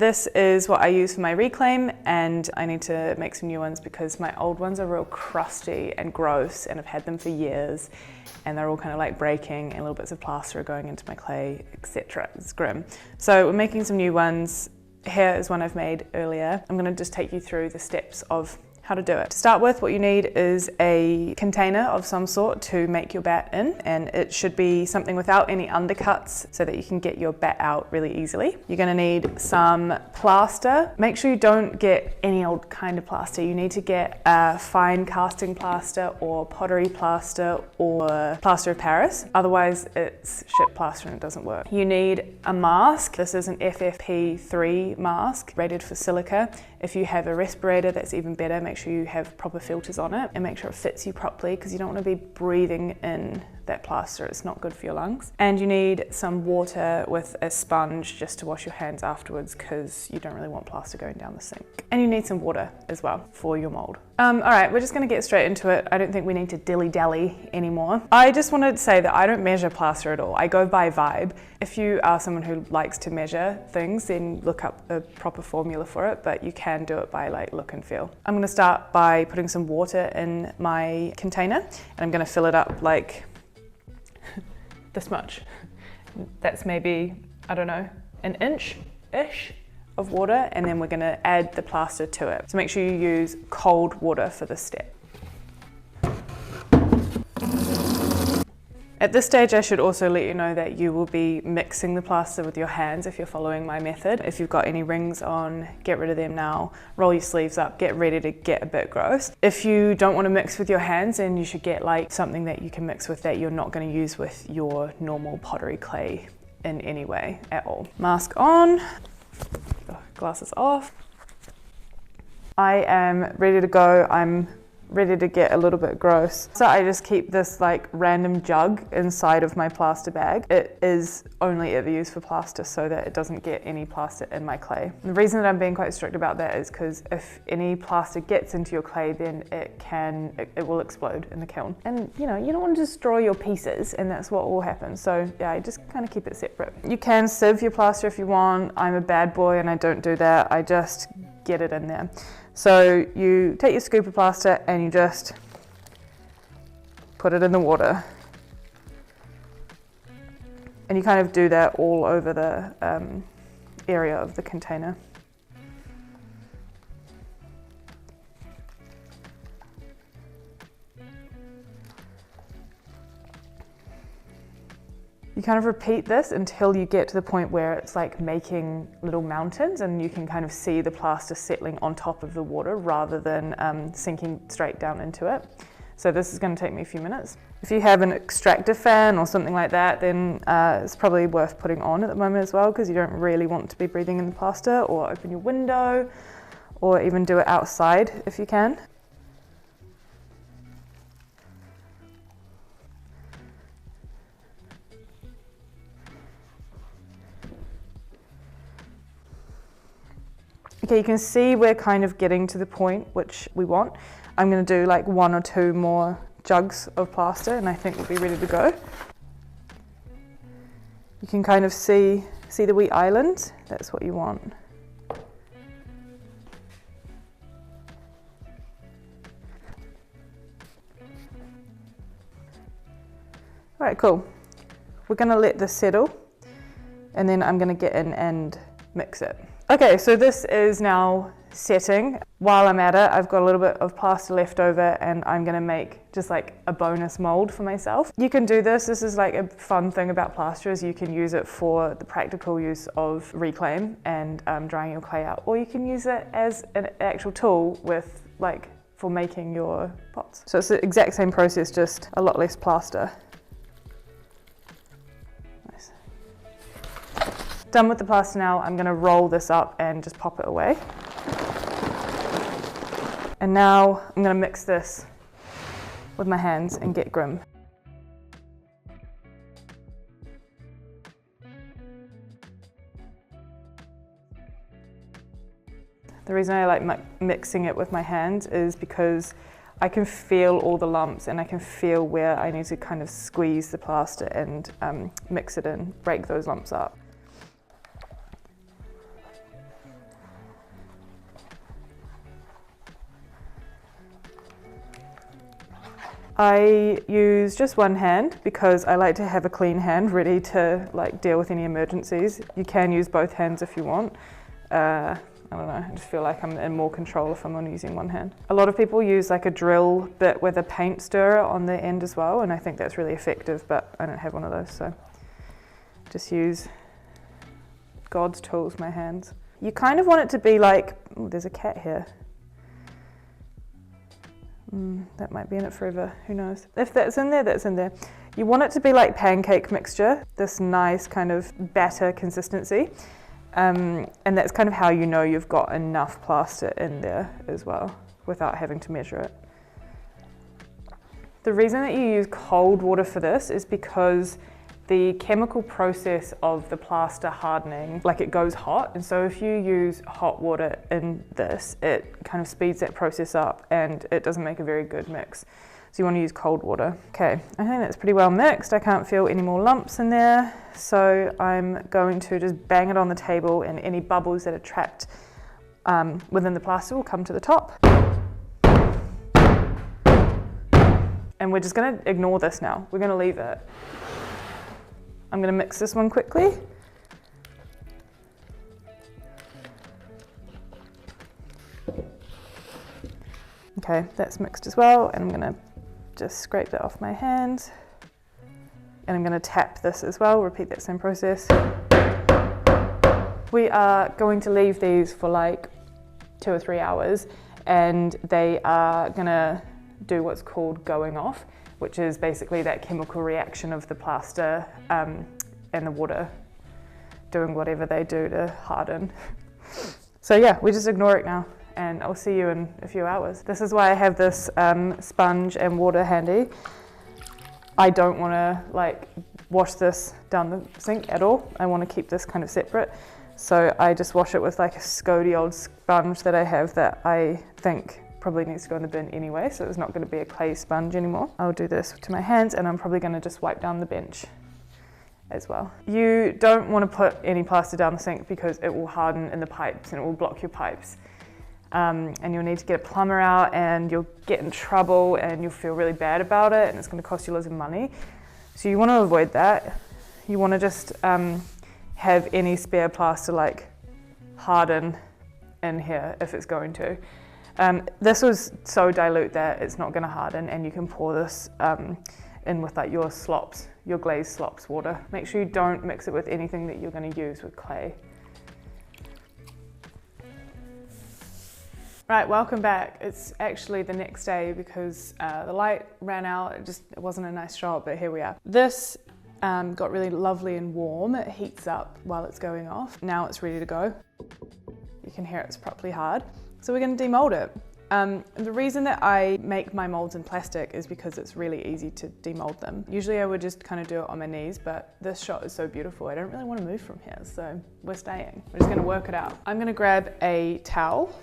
This is what I use for my reclaim, and I need to make some new ones because my old ones are real crusty and gross and I've had them for years and they're all kind of like breaking and little bits of plaster are going into my clay, etc. It's grim. So we're making some new ones. Here is one I've made earlier. I'm going to just take you through the steps of how to do it. To start with, what you need is a container of some sort to make your bat in, and it should be something without any undercuts so that you can get your bat out really easily. You're going to need some plaster. Make sure you don't get any old kind of plaster. You need to get a fine casting plaster or pottery plaster or plaster of Paris. Otherwise it's shit plaster and it doesn't work. You need a mask. This is an FFP3 mask rated for silica. If you have a respirator, that's even better. Make sure you have proper filters on it and make sure it fits you properly because you don't want to be breathing in that plaster. It's not good for your lungs. And you need some water with a sponge just to wash your hands afterwards because you don't really want plaster going down the sink. And you need some water as well for your mold. All right, we're just going to get straight into it. I don't think we need to dilly-dally anymore. I just wanted to say that I don't measure plaster at all. I go by vibe. If you are someone who likes to measure things, then look up a proper formula for it, but you can do it by like look and feel. I'm going to start by putting some water in my container and I'm going to fill it up like this much. That's maybe, I don't know, an inch-ish of water, and then we're going to add the plaster to it. So make sure you use cold water for this step. At this stage, I should also let you know that you will be mixing the plaster with your hands if you're following my method. If you've got any rings on, get rid of them now. Roll your sleeves up, get ready to get a bit gross. If you don't want to mix with your hands, then you should get like something that you can mix with that you're not going to use with your normal pottery clay in any way at all. Mask on, glasses off. I am ready to go. I'm ready to get a little bit gross. So I just keep this like random jug inside of my plaster bag. It is only ever used for plaster so that it doesn't get any plaster in my clay. And the reason that I'm being quite strict about that is because if any plaster gets into your clay, then it will explode in the kiln. And you know, you don't want to destroy your pieces, and that's what will happen. So yeah, I just kind of keep it separate. You can sieve your plaster if you want. I'm a bad boy and I don't do that. I just get it in there. So you take your scoop of plaster and you just put it in the water. And you kind of do that all over the area of the container. You kind of repeat this until you get to the point where it's like making little mountains and you can kind of see the plaster settling on top of the water rather than sinking straight down into it. So this is going to take me a few minutes. If you have an extractor fan or something like that, then it's probably worth putting on at the moment as well because you don't really want to be breathing in the plaster, or open your window or even do it outside if you can. Okay, you can see we're kind of getting to the point which we want. I'm going to do like 1 or 2 more jugs of plaster and I think we'll be ready to go. You can kind of see the wee island. That's what you want. All right, cool. We're going to let this settle and then I'm going to get in and mix it. Okay, so this is now setting. While I'm at it, I've got a little bit of plaster left over and I'm gonna make just like a bonus mold for myself. You can do this. This is like a fun thing about plaster is you can use it for the practical use of reclaim and drying your clay out, or you can use it as an actual tool with like for making your pots. So it's the exact same process, just a lot less plaster. Nice. Done with the plaster now, I'm going to roll this up and just pop it away. And now I'm going to mix this with my hands and get grim. The reason I like mixing it with my hands is because I can feel all the lumps and I can feel where I need to kind of squeeze the plaster and mix it in, break those lumps up. I use just one hand because I like to have a clean hand ready to like deal with any emergencies. You can use both hands if you want. I don't know, I just feel like I'm in more control if I'm only using one hand. A lot of people use like a drill bit with a paint stirrer on the end as well, and I think that's really effective, but I don't have one of those, so just use God's tools, my hands. You kind of want it to be like, oh, there's a cat here. That might be in it forever, who knows. If that's in there, that's in there. You want it to be like pancake mixture, this nice kind of batter consistency. And that's kind of how you know you've got enough plaster in there as well, without having to measure it. The reason that you use cold water for this is because the chemical process of the plaster hardening, like it goes hot, and so if you use hot water in this, it kind of speeds that process up and it doesn't make a very good mix. So you want to use cold water. Okay, I think that's pretty well mixed. I can't feel any more lumps in there, so I'm going to just bang it on the table, and any bubbles that are trapped within the plaster will come to the top. And we're just going to ignore this now. We're going to leave it. I'm going to mix this one quickly. Okay, that's mixed as well, and I'm going to just scrape that off my hand. And I'm going to tap this as well, repeat that same process. We are going to leave these for like 2 or 3 hours, and they are going to do what's called going off, which is basically that chemical reaction of the plaster and the water doing whatever they do to harden. So yeah, we just ignore it now, and I'll see you in a few hours. This is why I have this sponge and water handy. I don't want to like wash this down the sink at all. I want to keep this kind of separate. So I just wash it with like a Scody old sponge that I have that I think probably needs to go in the bin anyway, so it's not going to be a clay sponge anymore. I'll do this to my hands, and I'm probably going to just wipe down the bench as well. You don't want to put any plaster down the sink because it will harden in the pipes and it will block your pipes. And you'll need to get a plumber out, and you'll get in trouble and you'll feel really bad about it, and it's going to cost you loads of money. So you want to avoid that. You want to just have any spare plaster like harden in here if it's going to. This was so dilute that it's not going to harden, and you can pour this in with like your slops, your glazed slops water. Make sure you don't mix it with anything that you're going to use with clay. Right, welcome back. It's actually the next day because the light ran out. It wasn't a nice shot, but here we are. This got really lovely and warm. It heats up while it's going off. Now it's ready to go. You can hear it's properly hard. So we're going to demold it. The reason that I make my molds in plastic is because it's really easy to demold them. Usually I would just kind of do it on my knees, but this shot is so beautiful, I don't really want to move from here, so we're staying. We're just going to work it out. I'm going to grab a towel,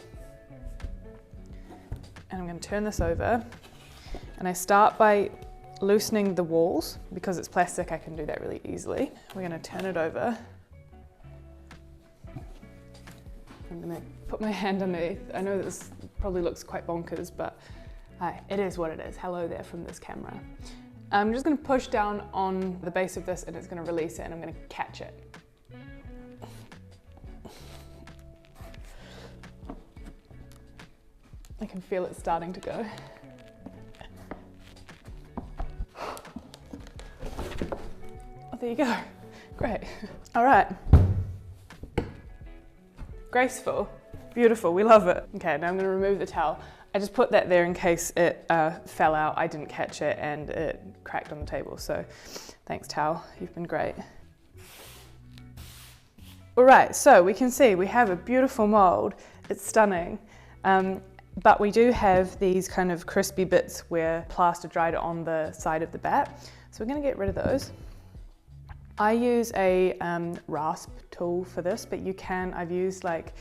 and I'm going to turn this over, and I start by loosening the walls. Because it's plastic, I can do that really easily. We're going to turn it over. I'm going to put my hand underneath. I know this probably looks quite bonkers, but it is what it is. Hello there from this camera. I'm just going to push down on the base of this, and it's going to release it, and I'm going to catch it. I can feel it starting to go. Oh, there you go. Great. All right. Graceful, beautiful, we love it. Okay, now I'm gonna remove the towel. I just put that there in case it fell out. I didn't catch it and it cracked on the table, so thanks towel, you've been great. All right, so we can see we have a beautiful mold. It's stunning, but we do have these kind of crispy bits where plaster dried on the side of the bat. So we're gonna get rid of those. I use a rasp tool for this, but you can, I've used like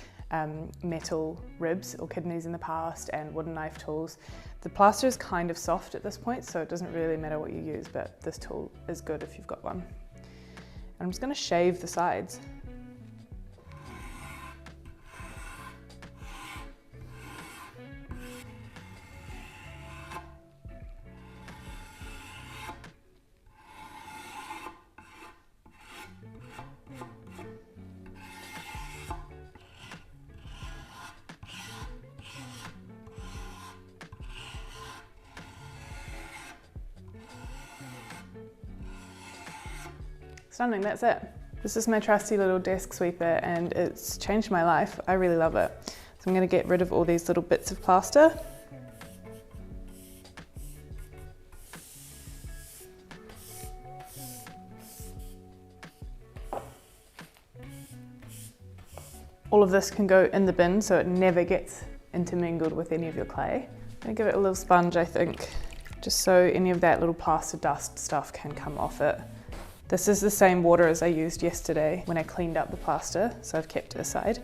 metal ribs or kidneys in the past and wooden knife tools. The plaster is kind of soft at this point, so it doesn't really matter what you use, but this tool is good if you've got one. And I'm just going to shave the sides. Stunning, that's it. This is my trusty little desk sweeper and it's changed my life. I really love it. So I'm gonna get rid of all these little bits of plaster. All of this can go in the bin so it never gets intermingled with any of your clay. I'm gonna give it a little sponge, I think, just so any of that little plaster dust stuff can come off it. This is the same water as I used yesterday when I cleaned up the plaster, so I've kept it aside.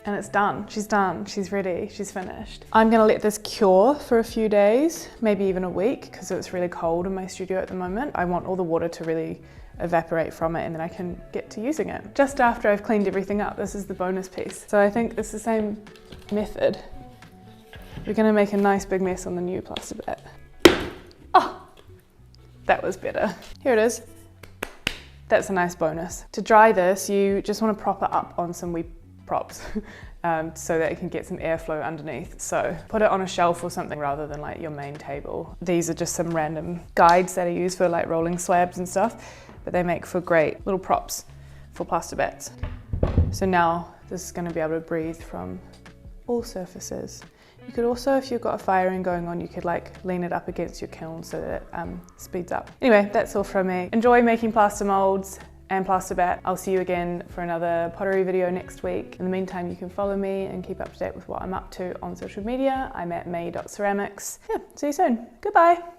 And it's done, she's ready, she's finished. I'm gonna let this cure for a few days, maybe even a week, because it's really cold in my studio at the moment. I want all the water to really evaporate from it and then I can get to using it. Just after I've cleaned everything up, this is the bonus piece. So I think it's the same method. We're gonna make a nice big mess on the new plaster bat. Oh, that was better. Here it is. That's a nice bonus. To dry this, you just wanna prop it up on some wee props so that it can get some airflow underneath. So put it on a shelf or something rather than like your main table. These are just some random guides that I use for like rolling slabs and stuff, but they make for great little props for plaster bats. So now this is going to be able to breathe from all surfaces. You could also, if you've got a firing going on, you could like lean it up against your kiln so that it speeds up. Anyway, that's all from me. Enjoy making plaster molds and plaster bat. I'll see you again for another pottery video next week. In the meantime, you can follow me and keep up to date with what I'm up to on social media. I'm at Mae.Ceramics. Yeah, see you soon. Goodbye.